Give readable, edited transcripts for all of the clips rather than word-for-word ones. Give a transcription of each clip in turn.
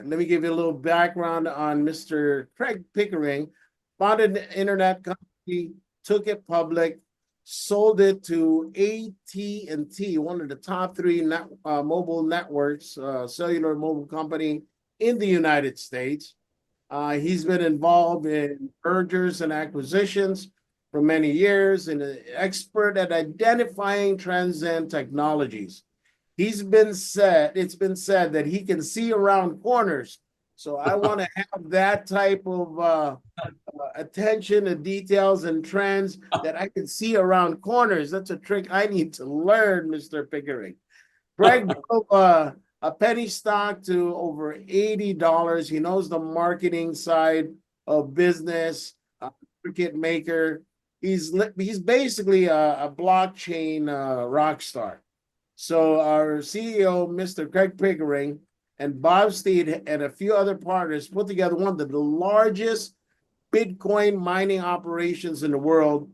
Let me give you a little background on Mr. Craig Pickering. Founded an internet company, took it public, sold it to AT&T, one of the top three mobile networks, cellular mobile company in the United States. He's been involved in mergers and acquisitions for many years and an expert at identifying trends and technologies. It's been said that he can see around corners. So I want to have that type of attention to details and trends that I can see around corners. That's a trick I need to learn, Mr. Pickering. Greg drove a penny stock to over $80. He knows the marketing side of business, market maker. He's basically a blockchain rock star. So our CEO, Mr. Craig Pickering, and Bob Steed and a few other partners put together one of the largest Bitcoin mining operations in the world.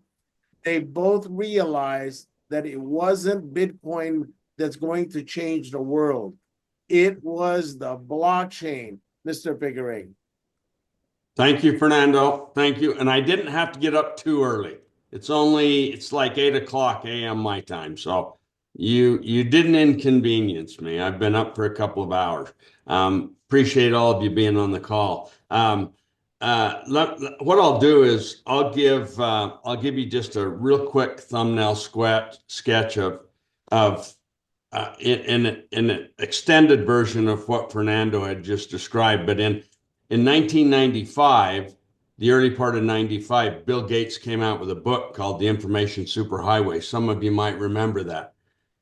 They both realized that it wasn't Bitcoin that's going to change the world. It was the blockchain, Mr. Pickering. Thank you, Fernando. Thank you. And I didn't have to get up too early. It's like 8 o'clock a.m. my time. So you didn't inconvenience me. I've been up for a couple of hours. Appreciate all of you being on the call. What I'll do is I'll give you just a real quick thumbnail sketch of in an extended version of what Fernando had just described. But in 1995, the early part of 95, Bill Gates came out with a book called The Information Superhighway. Some of you might remember that.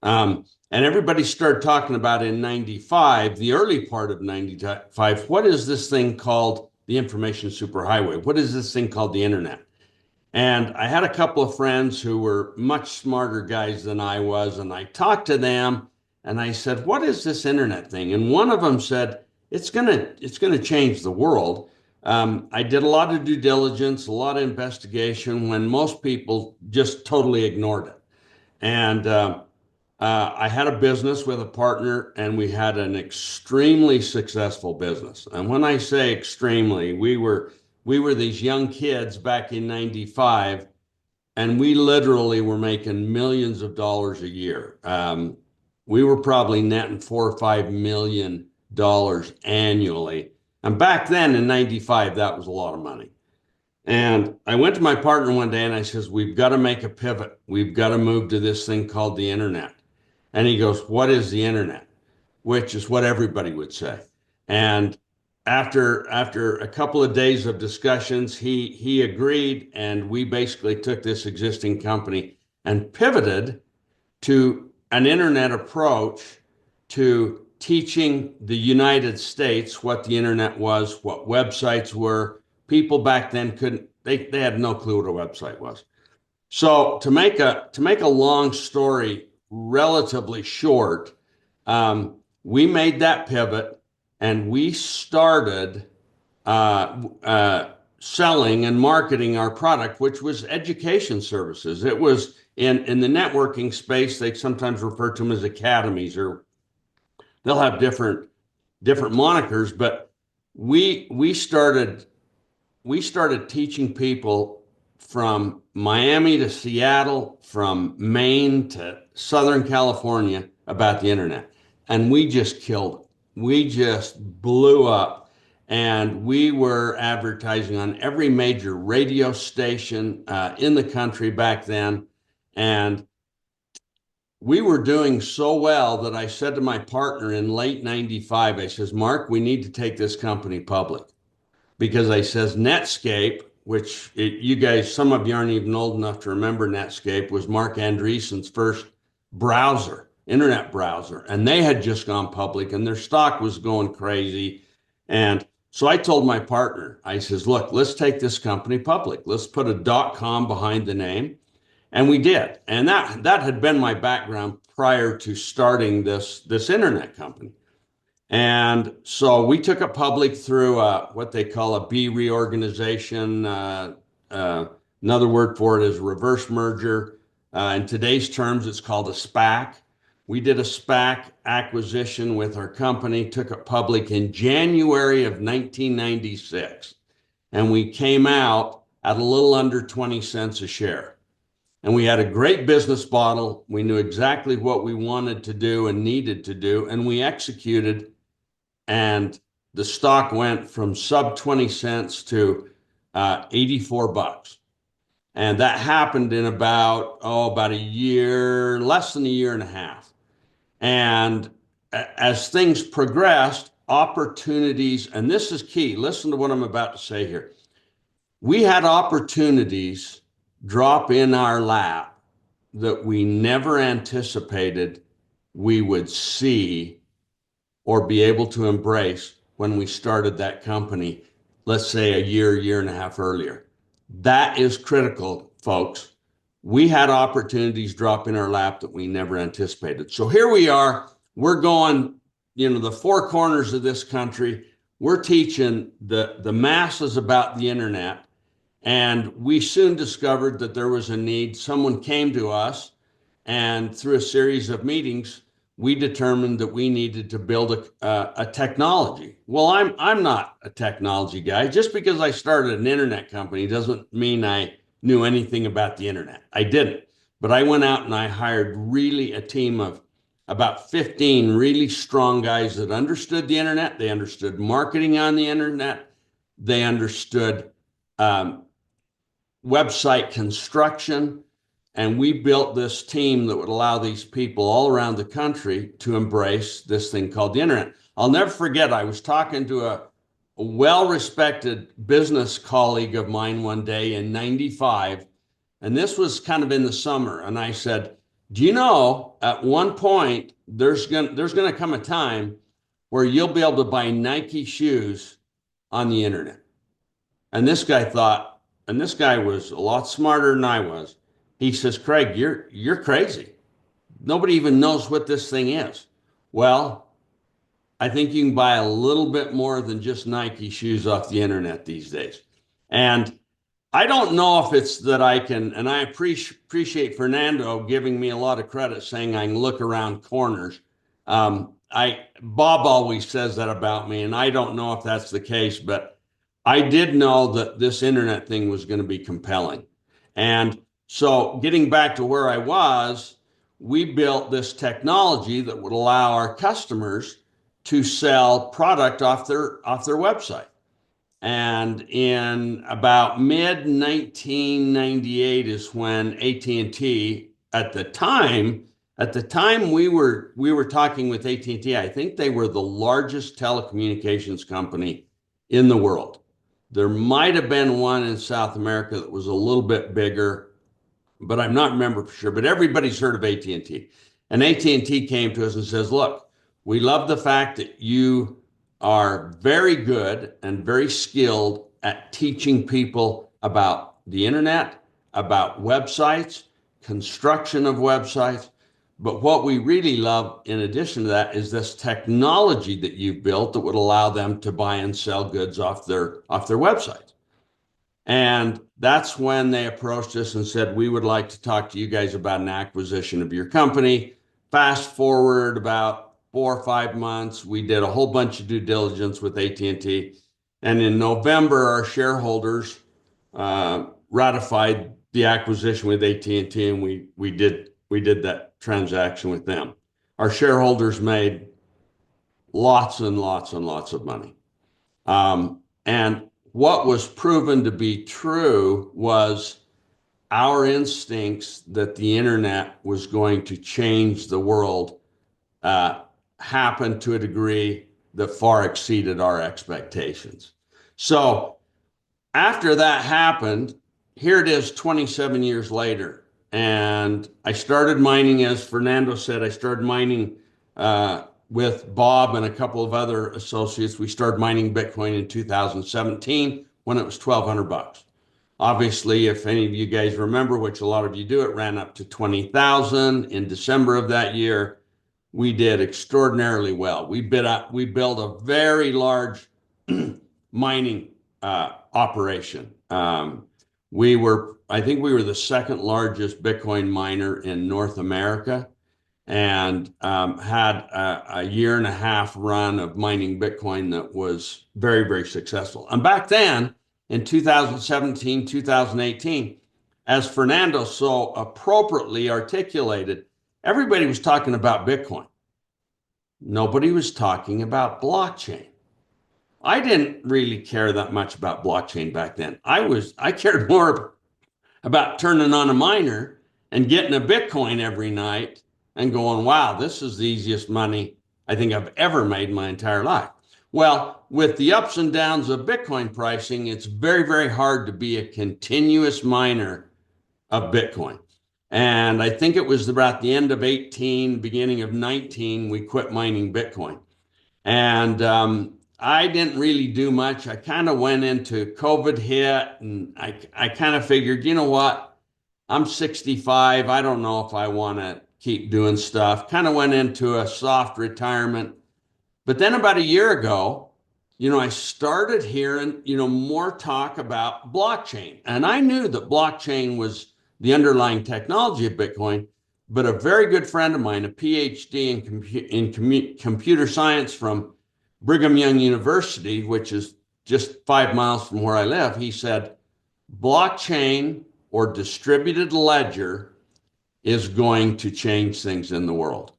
And everybody started talking about in 95, the early part of 95, what is this thing called the information superhighway? What is this thing called the internet? And I had a couple of friends who were much smarter guys than I was, and I talked to them and I said, what is this internet thing? And one of them said, it's gonna change the world. I did a lot of due diligence, a lot of investigation when most people just totally ignored it. And I had a business with a partner, and we had an extremely successful business. And when I say extremely, we were these young kids back in 95, and we literally were making millions of dollars a year. We were probably netting $4 or $5 million annually. And back then in 95, that was a lot of money. And I went to my partner one day and I says, we've got to make a pivot. We've got to move to this thing called the internet. And he goes, what is the internet? Which is what everybody would say. And after a couple of days of discussions, he agreed, and we basically took this existing company and pivoted to an internet approach to teaching the United States what the internet was, what websites were. People back then they had no clue what a website was. So to make a long story relatively short, we made that pivot and we started selling and marketing our product, which was education services. It was in the networking space, they sometimes refer to them as academies, or they'll have different monikers, but we started teaching people from Miami to Seattle, from Maine to Southern California about the internet. And we just killed it. We just blew up, and we were advertising on every major radio station in the country back then. And we were doing so well that I said to my partner in late 95, I says, Mark, we need to take this company public. Because I says Netscape, which you guys, some of you aren't even old enough to remember Netscape, was Mark Andreessen's first browser, internet browser. And they had just gone public and their stock was going crazy. And so I told my partner, I says, look, let's take this company public. Let's put a .com behind the name. And we did. And that had been my background prior to starting this internet company. And so we took it public through what they call a B reorganization. Another word for it is reverse merger. In today's terms, it's called a SPAC. We did a SPAC acquisition with our company, took it public in January of 1996, and we came out at a little under 20 cents a share. And we had a great business model. We knew exactly what we wanted to do and needed to do, and we executed. And the stock went from sub 20 cents to $84. And that happened in about a year, less than a year and a half. And as things progressed, opportunities, and this is key, listen to what I'm about to say here. We had opportunities drop in our lap that we never anticipated we would see or be able to embrace when we started that company, let's say a year and a half earlier. That is critical, folks. We had opportunities drop in our lap that we never anticipated. So here we are, we're going, the four corners of this country. We're teaching the masses about the internet. And we soon discovered that there was a need. Someone came to us, and through a series of meetings, we determined that we needed to build a technology. Well, I'm not a technology guy. Just because I started an internet company doesn't mean I knew anything about the internet. I didn't. But I went out and I hired really a team of about 15 really strong guys that understood the internet. They understood marketing on the internet. They understood website construction. And we built this team that would allow these people all around the country to embrace this thing called the internet. I'll never forget, I was talking to a well-respected business colleague of mine one day in 95, and this was kind of in the summer. And I said, do you know, at one point, there's gonna come a time where you'll be able to buy Nike shoes on the internet. And this guy thought, and this guy was a lot smarter than I was. He says, Craig, you're crazy. Nobody even knows what this thing is. Well, I think you can buy a little bit more than just Nike shoes off the internet these days. And I don't know if it's that I can, and I appreciate Fernando giving me a lot of credit saying I can look around corners. Bob always says that about me, and I don't know if that's the case, but I did know that this internet thing was going to be compelling. And so getting back to where I was, we built this technology that would allow our customers to sell product off their website. And in about mid 1998 is when AT&T, at the time we were talking with AT&T, I think they were the largest telecommunications company in the world. There might have been one in South America that was a little bit bigger, but I'm not remember for sure. But everybody's heard of AT&T. And AT&T came to us and says, look, we love the fact that you are very good and very skilled at teaching people about the internet, about websites, construction of websites. But what we really love, in addition to that, is this technology that you've built that would allow them to buy and sell goods off their websites. And that's when they approached us and said, we would like to talk to you guys about an acquisition of your company. Fast forward about 4 or 5 months, we did a whole bunch of due diligence with AT&T. And in November, our shareholders ratified the acquisition with AT&T, and we did that transaction with them. Our shareholders made lots and lots and lots of money. And what was proven to be true was our instincts that the internet was going to change the world happened to a degree that far exceeded our expectations. So after that happened, here it is 27 years later. And I started mining, as Fernando said, I started mining with Bob and a couple of other associates. We started mining Bitcoin in 2017 when it was $1,200. Obviously, if any of you guys remember, which a lot of you do, it ran up to 20,000 in December of that year. We did extraordinarily well. We built a very large mining operation. I think we were the second largest Bitcoin miner in North America. and had a year and a half run of mining Bitcoin that was very, very successful. And back then, in 2017, 2018, as Fernando so appropriately articulated, everybody was talking about Bitcoin. Nobody was talking about blockchain. I didn't really care that much about blockchain back then. I cared more about turning on a miner and getting a Bitcoin every night and going, wow, this is the easiest money I think I've ever made in my entire life. Well, with the ups and downs of Bitcoin pricing, it's very, very hard to be a continuous miner of Bitcoin. And I think it was about the end of 18, beginning of 19, we quit mining Bitcoin. And I didn't really do much. I kind of went into COVID hit, and I kind of figured, you know what? I'm 65. I don't know if I want to keep doing stuff. Kind of went into a soft retirement. But then about a year ago, I started hearing, more talk about blockchain. And I knew that blockchain was the underlying technology of Bitcoin, but a very good friend of mine, a PhD in computer science from Brigham Young University, which is just 5 miles from where I live, he said, blockchain or distributed ledger is going to change things in the world.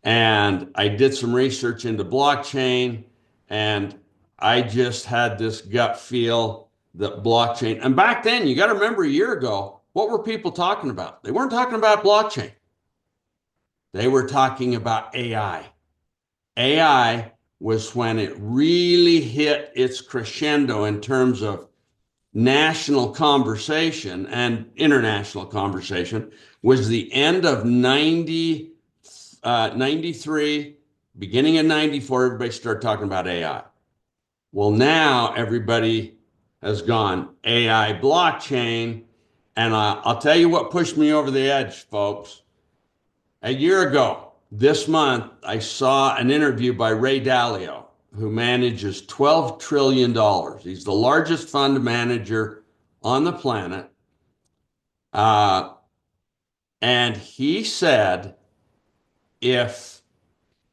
And I did some research into blockchain, and I just had this gut feel that blockchain, and back then, you got to remember a year ago, what were people talking about? They weren't talking about blockchain. They were talking about AI. AI was when it really hit its crescendo in terms of national conversation and international conversation, was the end of 93, beginning of 94, everybody started talking about AI. Well, now everybody has gone AI blockchain. And I'll tell you what pushed me over the edge, folks. A year ago, this month, I saw an interview by Ray Dalio, who manages $12 trillion. He's the largest fund manager on the planet. And he said, if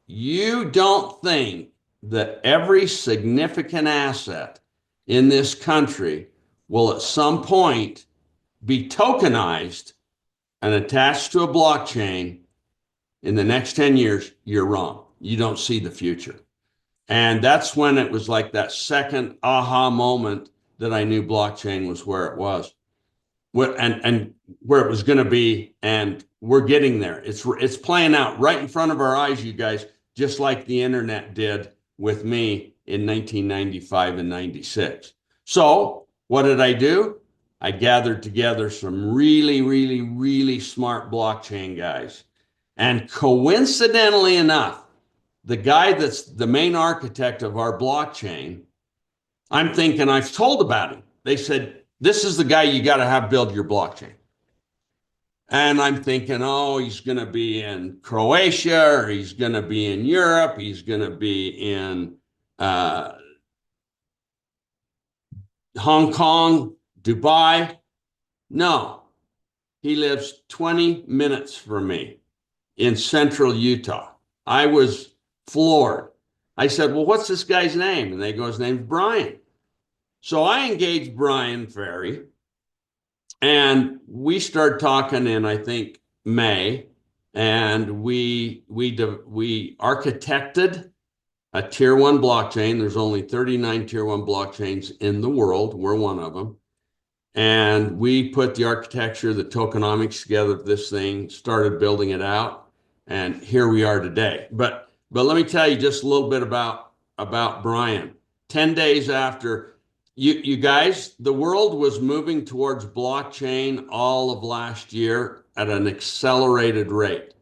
you don't think that every significant asset in this country will at some point be tokenized and attached to a blockchain in the next 10 years, you're wrong. You don't see the future. And that's when it was like that second aha moment that I knew blockchain was where it was, and where it was going to be. And we're getting there. It's playing out right in front of our eyes, you guys, just like the internet did with me in 1995 and 96. So what did I do? I gathered together some really, really, really smart blockchain guys. And coincidentally enough, the guy that's the main architect of our blockchain, I'm thinking I've told about him. They said, this is the guy you got to have build your blockchain. And I'm thinking, oh, he's going to be in Croatia, or he's going to be in Europe, he's going to be in Hong Kong, Dubai. No, he lives 20 minutes from me in central Utah. I was floored. I said, well, what's this guy's name? And they go, his name's Brian. So I engaged Brian Ferry, and we started talking in, I think, May, and we architected a tier one blockchain. There's only 39 tier one blockchains in the world. We're one of them. And we put the architecture, the tokenomics together of this thing, started building it out, and here we are today. But let me tell you just a little bit about Brian. 10 days after, you guys, the world was moving towards blockchain all of last year at an accelerated rate.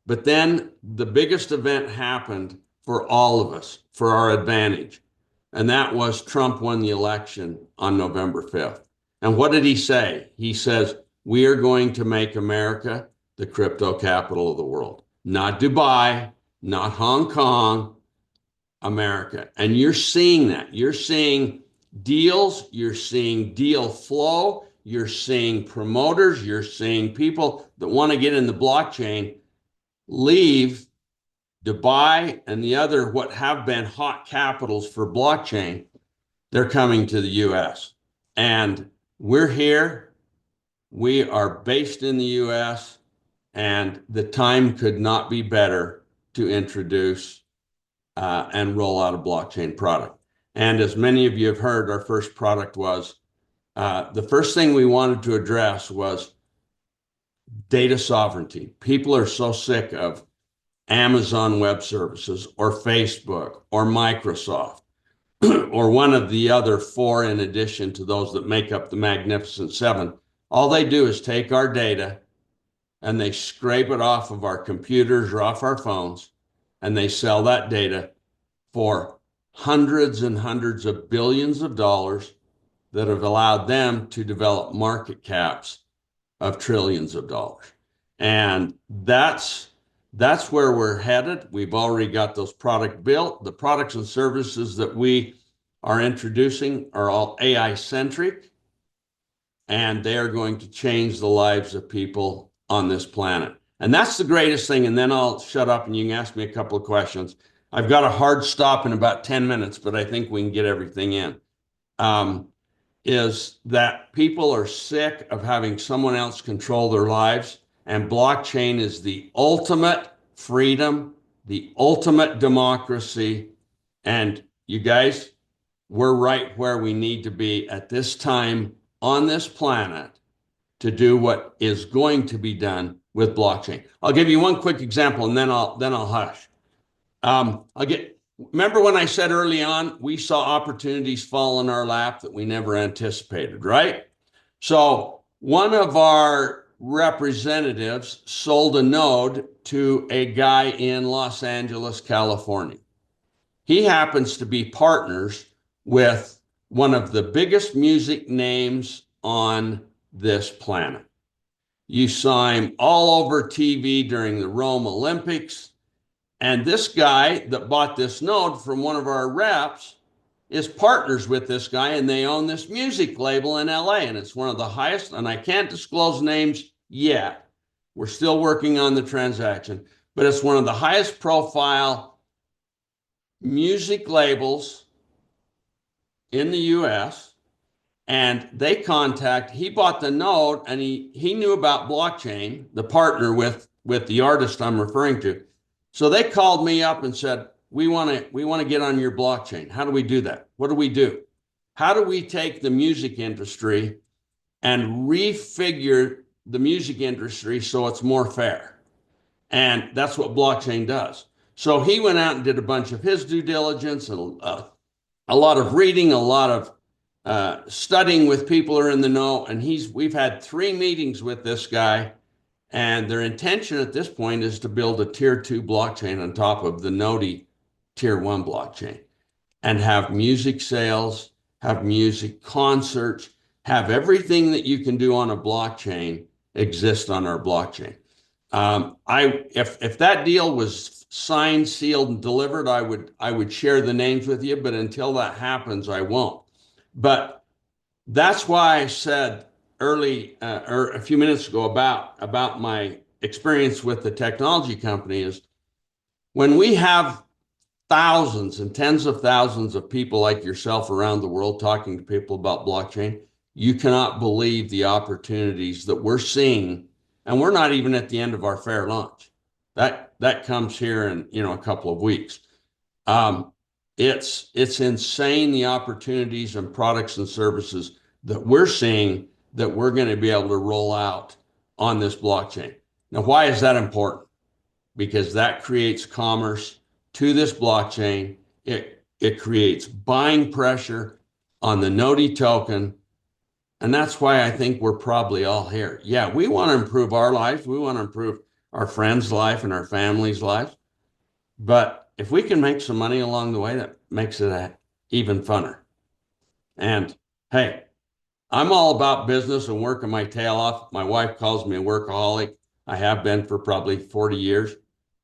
But then the biggest event happened for all of us, for our advantage. And that was Trump won the election on November 5th. And what did he say? He says, we are going to make America the crypto capital of the world. Not Dubai, not Hong Kong, America. And you're seeing that. You're seeing deals, you're seeing deal flow, you're seeing promoters, you're seeing people that want to get in the blockchain leave Dubai and the other what have been hot capitals for blockchain, they're coming to the US. And we're here. We are based in the US, and the time could not be better to introduce and roll out a blockchain product. And as many of you have heard, our first product was the first thing we wanted to address was data sovereignty. People are so sick of Amazon Web Services or Facebook or Microsoft or one of the other four in addition to those that make up the Magnificent Seven. All they do is take our data and they scrape it off of our computers or off our phones, and they sell that data for hundreds and hundreds of billions of dollars that have allowed them to develop market caps of trillions of dollars. And that's where we're headed. We've already got those products built. The products and services that we are introducing are all AI centric, and they are going to change the lives of people on this planet. And that's the greatest thing. And then I'll shut up and you can ask me a couple of questions. I've got a hard stop in about 10 minutes, but I think we can get everything in. Is that people are sick of having someone else control their lives, and blockchain is the ultimate freedom, the ultimate democracy. And you guys, we're right where we need to be at this time on this planet to do what is going to be done with blockchain. I'll give you one quick example, and then I'll hush. Remember when I said early on, we saw opportunities fall in our lap that we never anticipated, right? So one of our representatives sold a node to a guy in Los Angeles, California. He happens to be partners with one of the biggest music names on this planet. You saw him all over TV during the Rome Olympics. And this guy that bought this node from one of our reps is partners with this guy, and they own this music label in LA. And it's one of the highest, and I can't disclose names yet. We're still working on the transaction, but it's one of the highest profile music labels in the US. And he bought the node, and he knew about blockchain, the partner with the artist I'm referring to. So they called me up and said, we want to get on your blockchain. How do we do that? What do we do? How do we take the music industry and refigure the music industry so it's more fair? And that's what blockchain does. So he went out and did a bunch of his due diligence and a lot of reading, a lot of studying with people who are in the know. And we've had 3 meetings with this guy. And their intention at this point is to build a tier 2 blockchain on top of the Gnodi tier 1 blockchain and have music sales, have music concerts, have everything that you can do on a blockchain exist on our blockchain. If that deal was signed, sealed, and delivered, I would share the names with you, but until that happens, I won't. But that's why I said early or a few minutes ago about my experience with the technology company is when we have thousands and tens of thousands of people like yourself around the world talking to people about blockchain, you cannot believe the opportunities that we're seeing, and we're not even at the end of our fair launch. That comes here in a couple of weeks. It's insane the opportunities and products and services that we're seeing that we're going to be able to roll out on this blockchain. Now, why is that important? Because that creates commerce to this blockchain. It creates buying pressure on the Gnodi token. And that's why I think we're probably all here. Yeah, we want to improve our lives. We want to improve our friends' life and our families' lives. But if we can make some money along the way, that makes it even funner. And hey, I'm all about business and working my tail off. My wife calls me a workaholic. I have been for probably 40 years,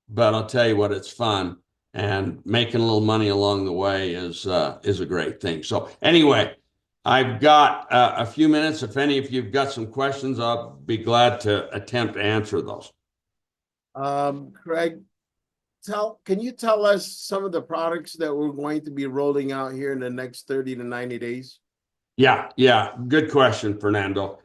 but I'll tell you what, it's fun, and making a little money along the way is a great thing. So anyway, I've got a few minutes. If any of you've got some questions, I'll be glad to attempt to answer those. Craig, can you tell us some of the products that we're going to be rolling out here in the next 30 to 90 days? Yeah. Good question, Fernando.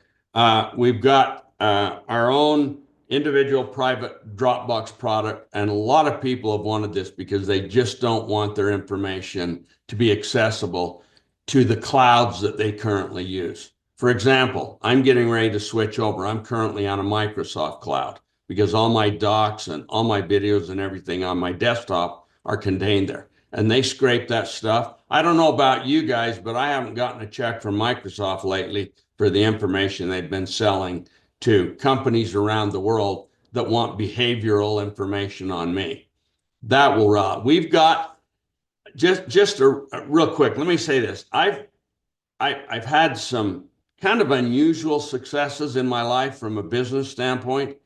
We've got our own individual private Dropbox product, and a lot of people have wanted this because they just don't want their information to be accessible to the clouds that they currently use. For example, I'm getting ready to switch over. I'm currently on a Microsoft cloud because all my docs and all my videos and everything on my desktop are contained there. And they scrape that stuff. I don't know about you guys, but I haven't gotten a check from Microsoft lately for the information they've been selling to companies around the world that want behavioral information on me. That will we've got just real quick. Let me say this. I've had some kind of unusual successes in my life from a business standpoint.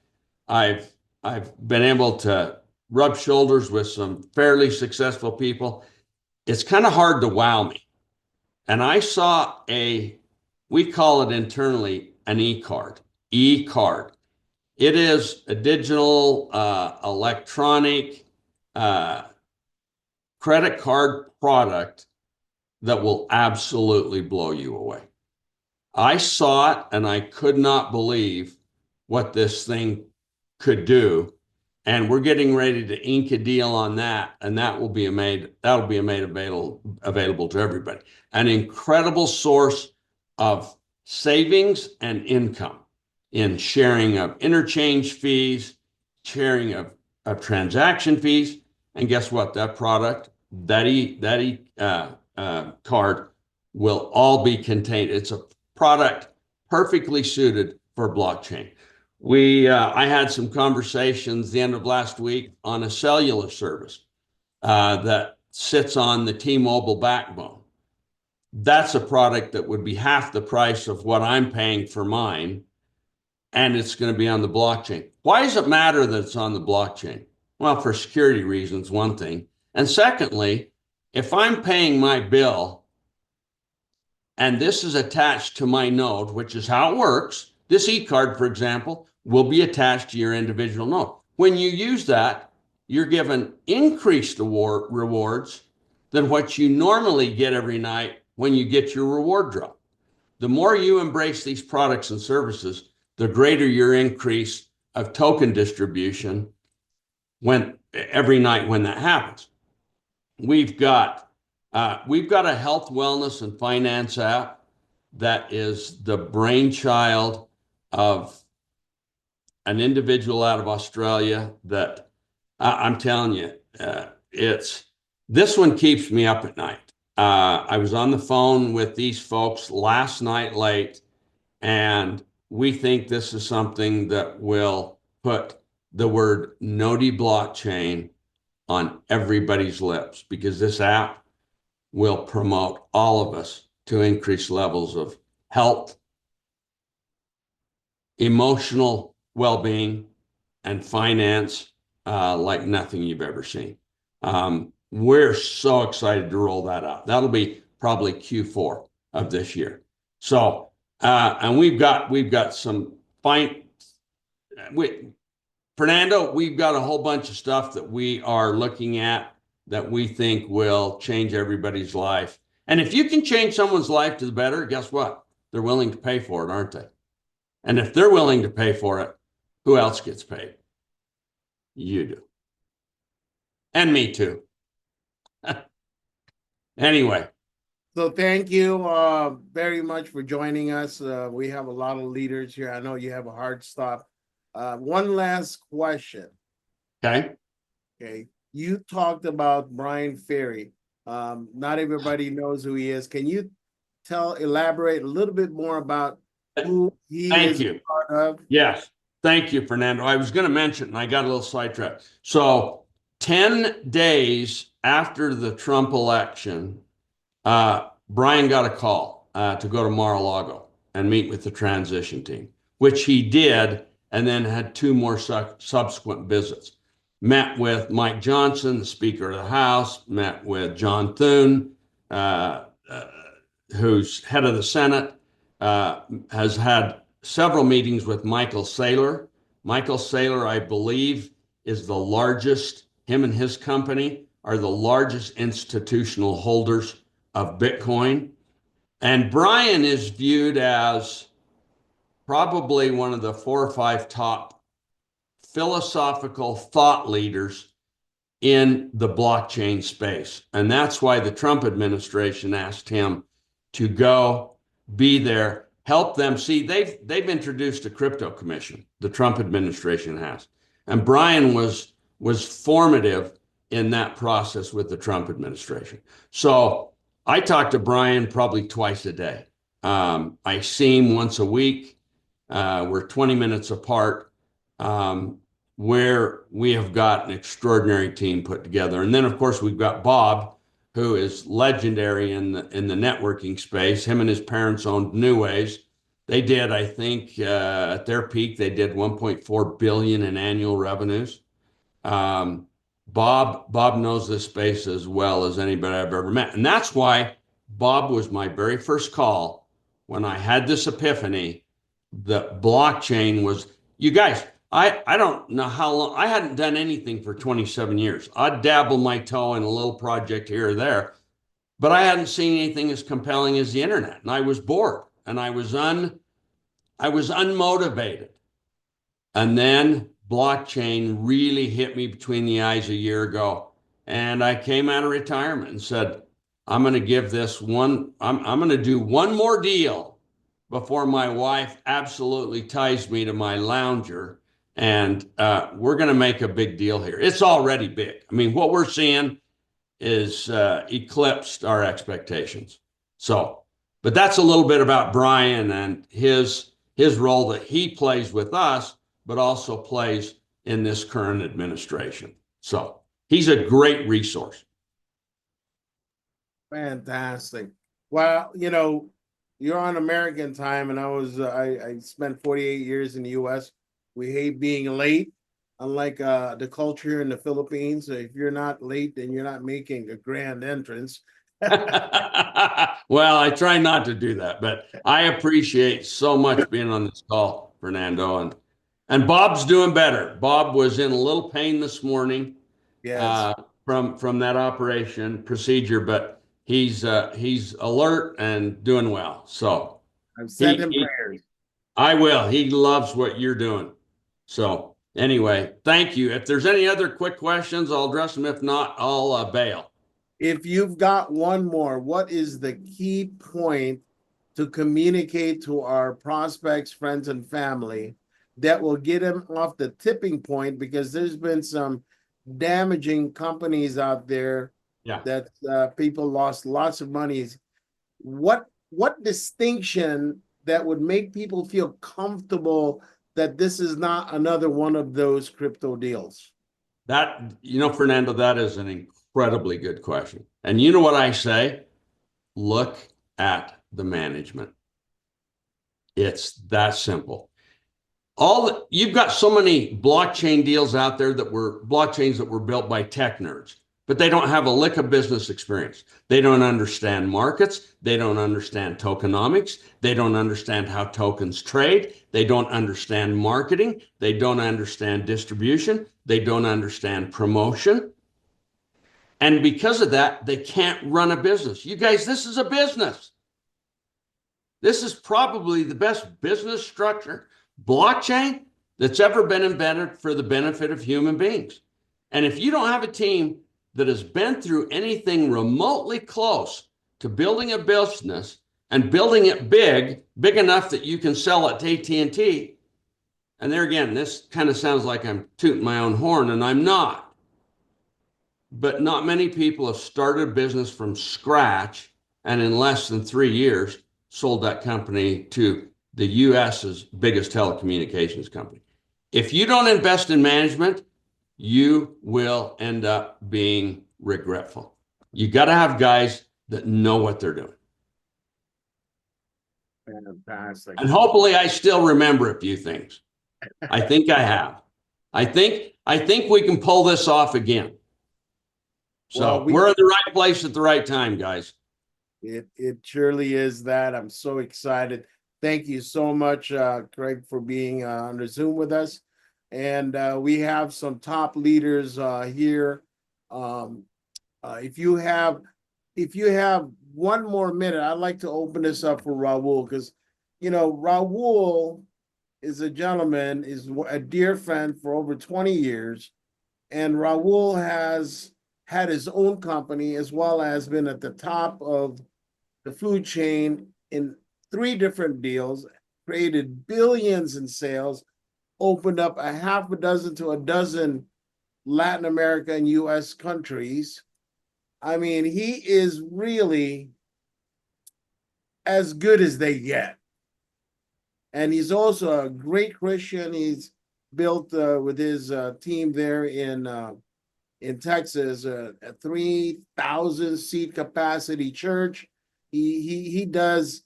I've been able to rub shoulders with some fairly successful people. It's kind of hard to wow me. And I saw we call it internally an e-card. E-card. It is a digital electronic credit card product that will absolutely blow you away. I saw it and I could not believe what this thing could do. And we're getting ready to ink a deal on that, and that'll be made available to everybody. An incredible source of savings and income in sharing of interchange fees, sharing of transaction fees. And guess what? That product, card will all be contained. It's a product perfectly suited for blockchain. I had some conversations the end of last week on a cellular service that sits on the T-Mobile backbone. That's a product that would be half the price of what I'm paying for mine, and it's going to be on the blockchain. Why does it matter that it's on the blockchain? Well, for security reasons, one thing. And secondly, if I'm paying my bill and this is attached to my node, which is how it works, this e-card, for example, will be attached to your individual node. When you use that, you're given increased rewards than what you normally get every night when you get your reward drop. The more you embrace these products and services, the greater your increase of token distribution every night when that happens. We've got a health, wellness, and finance app that is the brainchild of an individual out of Australia that I'm telling you, this one keeps me up at night. I was on the phone with these folks last night late, and we think this is something that will put the word Gnodi blockchain on everybody's lips, because this app will promote all of us to increase levels of health, emotional well-being, and finance like nothing you've ever seen. We're so excited to roll that out. That'll be probably Q4 of this year. So, and we've got some Fernando, we've got a whole bunch of stuff that we are looking at that we think will change everybody's life. And if you can change someone's life to the better, guess what? They're willing to pay for it, aren't they? And if they're willing to pay for it, who else gets paid? You do. And me too. Anyway. So thank you very much for joining us. We have a lot of leaders here. I know you have a hard stop. One last question. Okay. You talked about Brian Ferry. Not everybody knows who he is. Can you elaborate a little bit more about who he is a part of? Yes. Thank you, Fernando. I was going to mention, and I got a little sidetracked. So 10 days after the Trump election, Brian got a call to go to Mar-a-Lago and meet with the transition team, which he did, and then had two more subsequent visits. Met with Mike Johnson, the Speaker of the House, met with John Thune, who's head of the Senate, has had several meetings with Michael Saylor. Michael Saylor, I believe, is the largest, him and his company are the largest institutional holders of Bitcoin. And Brian is viewed as probably one of the 4 or 5 top philosophical thought leaders in the blockchain space. And that's why the Trump administration asked him to go be there, help them see. They've introduced a crypto commission, the Trump administration has. And Brian was formative in that process with the Trump administration. So I talk to Brian probably twice a day. I see him once a week. We're 20 minutes apart, where we have got an extraordinary team put together. And then, of course, we've got Bob, who is legendary in the networking space. Him and his parents owned New Ways. They did, I think, at their peak, they did 1.4 billion in annual revenues. Bob knows this space as well as anybody I've ever met. And that's why Bob was my very first call when I had this epiphany that blockchain was, you guys, I don't know how long, I hadn't done anything for 27 years. I'd dabble my toe in a little project here or there, but I hadn't seen anything as compelling as the internet. And I was bored and I was unmotivated. And then blockchain really hit me between the eyes a year ago. And I came out of retirement and said, I'm going to give this one, I'm going to do one more deal before my wife absolutely ties me to my lounger. And we're going to make a big deal here. It's already big. I mean, what we're seeing is eclipsed our expectations. So, but that's a little bit about Brian and his role that he plays with us, but also plays in this current administration. So he's a great resource. Fantastic. Well, you're on American time, and I spent 48 years in the U.S. We hate being late, unlike the culture in the Philippines. So if you're not late, then you're not making a grand entrance. Well, I try not to do that, but I appreciate so much being on this call, Fernando. And Bob's doing better. Bob was in a little pain this morning, Yes, from that operation procedure, but he's alert and doing well. So I've sent him prayers. I will. He loves what you're doing. So anyway, thank you. If there's any other quick questions, I'll address them. If not, I'll bail. If you've got one more, what is the key point to communicate to our prospects, friends, and family that will get them off the tipping point? Because there's been some damaging companies out there that people lost lots of money. What distinction that would make people feel comfortable that this is not another one of those crypto deals? That, Fernando, that is an incredibly good question. And you know what I say? Look at the management. It's that simple. You've got so many blockchain deals out there blockchains that were built by tech nerds, but they don't have a lick of business experience. They don't understand markets. They don't understand tokenomics. They don't understand how tokens trade. They don't understand marketing. They don't understand distribution. They don't understand promotion. And because of that, they can't run a business. You guys, this is a business. This is probably the best business structure, blockchain, that's ever been invented for the benefit of human beings. And if you don't have a team that has been through anything remotely close to building a business and building it big enough that you can sell it to AT&T, and there again, this kind of sounds like I'm tooting my own horn, and I'm not. But not many people have started a business from scratch and in less than 3 years sold that company to the US's biggest telecommunications company. If you don't invest in management, you will end up being regretful. You got to have guys that know what they're doing. Fantastic. And hopefully I still remember a few things. I think I have. I think we can pull this off again. So we're in the right place at the right time, guys. It surely is that. I'm so excited. Thank you so much, Craig, for being on the Zoom with us. And we have some top leaders here. If you have one more minute, I'd like to open this up for Raul, because Raul is a gentleman, is a dear friend for over 20 years. And Raul has had his own company, as well as been at the top of the food chain in 3 different deals, created billions in sales, opened up a half a dozen to a dozen Latin America and US countries. I mean, he is really as good as they get. And he's also a great Christian. He's built with his team there in Texas a 3,000 seat capacity church. He does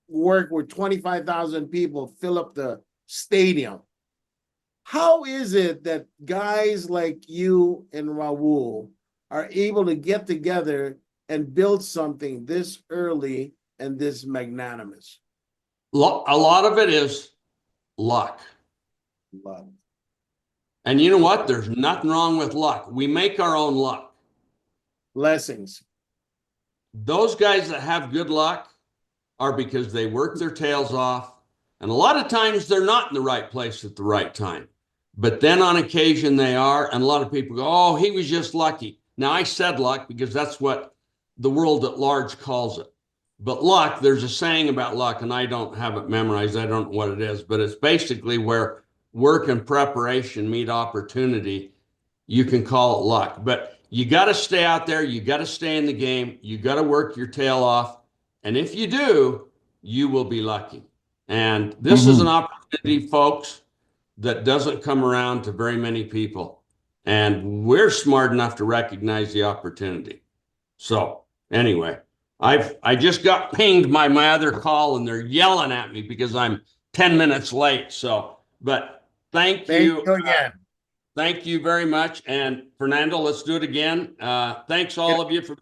work with 25,000 people, fill up the stadium. How is it that guys like you and Raul are able to get together and build something this early and this magnanimous? A lot of it is luck. Love. And you know what? There's nothing wrong with luck. We make our own luck. Blessings. Those guys that have good luck are because they work their tails off. And a lot of times they're not in the right place at the right time. But then on occasion they are. And a lot of people go, oh, he was just lucky. Now, I said luck because that's what the world at large calls it. But luck, there's a saying about luck, and I don't have it memorized. I don't know what it is, but it's basically where work and preparation meet opportunity. You can call it luck, but you got to stay out there. You got to stay in the game. You got to work your tail off. And if you do, you will be lucky. And this is an opportunity, folks, that doesn't come around to very many people. And we're smart enough to recognize the opportunity. So anyway, I just got pinged by my other call, and they're yelling at me because I'm 10 minutes late. So, but thank you again. Thank you very much. And Fernando, let's do it again. Thanks all of you for